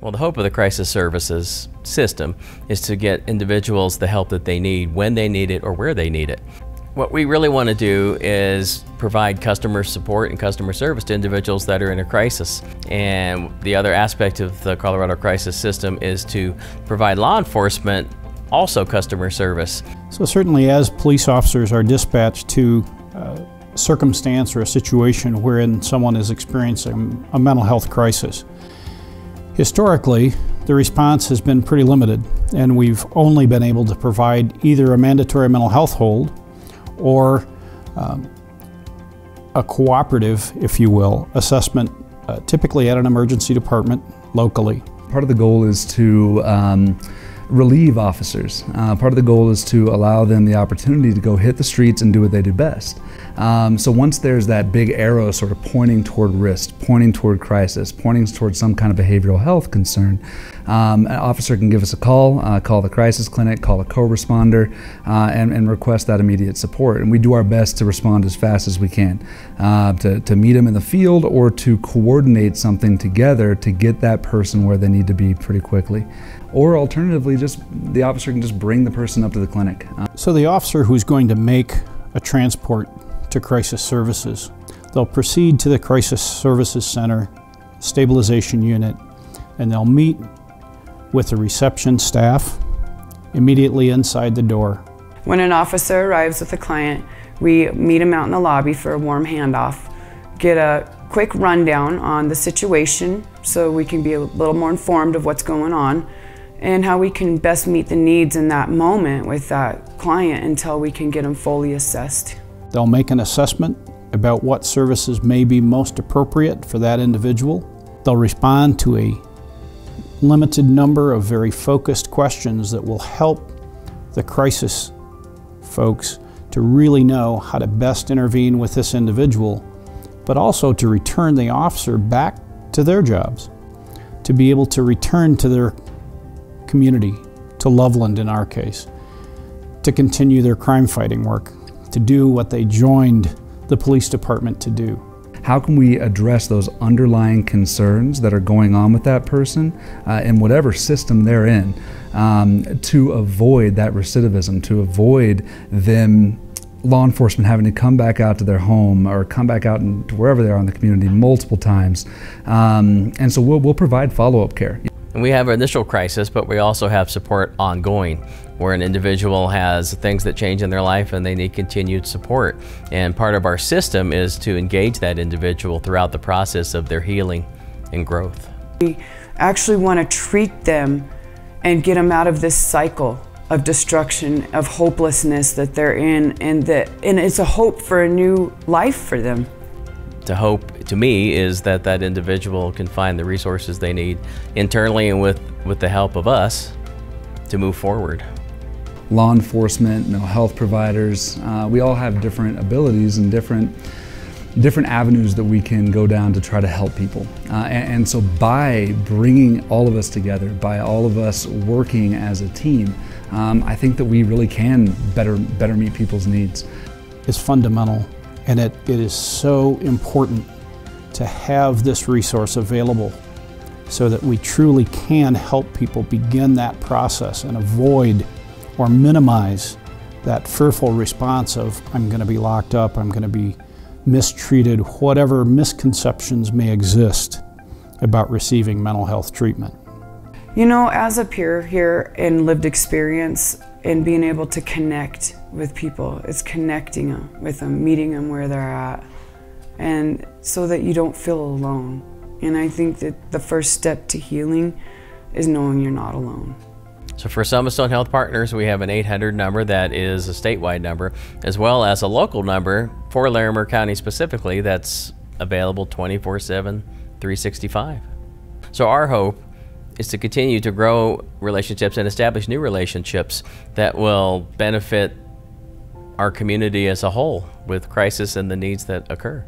Well, the hope of the crisis services system is to get individuals the help that they need, when they need it, or where they need it. What we really want to do is provide customer support and customer service to individuals that are in a crisis. And the other aspect of the Colorado crisis system is to provide law enforcement also customer service. So certainly as police officers are dispatched to a circumstance or a situation wherein someone is experiencing a mental health crisis, historically the response has been pretty limited, and we've only been able to provide either a mandatory mental health hold or a cooperative, if you will, assessment, typically at an emergency department locally. Part of the goal is to relieve officers. Part of the goal is to allow them the opportunity to go hit the streets and do what they do best. So once there's that big arrow sort of pointing toward risk, pointing toward crisis, pointing toward some kind of behavioral health concern, an officer can give us a call, call the crisis clinic, call a co-responder, and request that immediate support. And we do our best to respond as fast as we can, to meet them in the field or to coordinate something together to get that person where they need to be pretty quickly. Or alternatively, just the officer can just bring the person up to the clinic. So the officer who's going to make a transport to crisis services, they'll proceed to the crisis services center, stabilization unit, and they'll meet with the reception staff immediately inside the door. When an officer arrives with a client, we meet him out in the lobby for a warm handoff, get a quick rundown on the situation so we can be a little more informed of what's going on and how we can best meet the needs in that moment with that client until we can get them fully assessed. They'll make an assessment about what services may be most appropriate for that individual. They'll respond to a limited number of very focused questions that will help the crisis folks to really know how to best intervene with this individual, but also to return the officer back to their jobs, to be able to return to their community, to Loveland in our case, to continue their crime fighting work, to do what they joined the police department to do. How can we address those underlying concerns that are going on with that person in whatever system they're in to avoid that recidivism, to avoid them, law enforcement, having to come back out to their home or come back out to wherever they are in the community multiple times. And so we'll provide follow-up care. And we have an initial crisis, but we also have support ongoing, where an individual has things that change in their life and they need continued support. And part of our system is to engage that individual throughout the process of their healing and growth. We actually want to treat them and get them out of this cycle of destruction, of hopelessness that they're in, and it's a hope for a new life for them. The hope, to me, is that that individual can find the resources they need internally and with the help of us to move forward. Law enforcement, mental health providers, we all have different abilities and different avenues that we can go down to try to help people. And so by bringing all of us together, by all of us working as a team, I think that we really can better meet people's needs. It's fundamental, and it is so important to have this resource available so that we truly can help people begin that process and avoid or minimize that fearful response of, I'm going to be locked up, I'm going to be mistreated, whatever misconceptions may exist about receiving mental health treatment. You know, as a peer here in lived experience and being able to connect with people, it's connecting with them, meeting them where they're at, and so that you don't feel alone. And I think that the first step to healing is knowing you're not alone. So for Summitstone Health Partners, we have an 800 number that is a statewide number, as well as a local number for Larimer County specifically that's available 24/7, 365. So our hope is to continue to grow relationships and establish new relationships that will benefit our community as a whole with crisis and the needs that occur.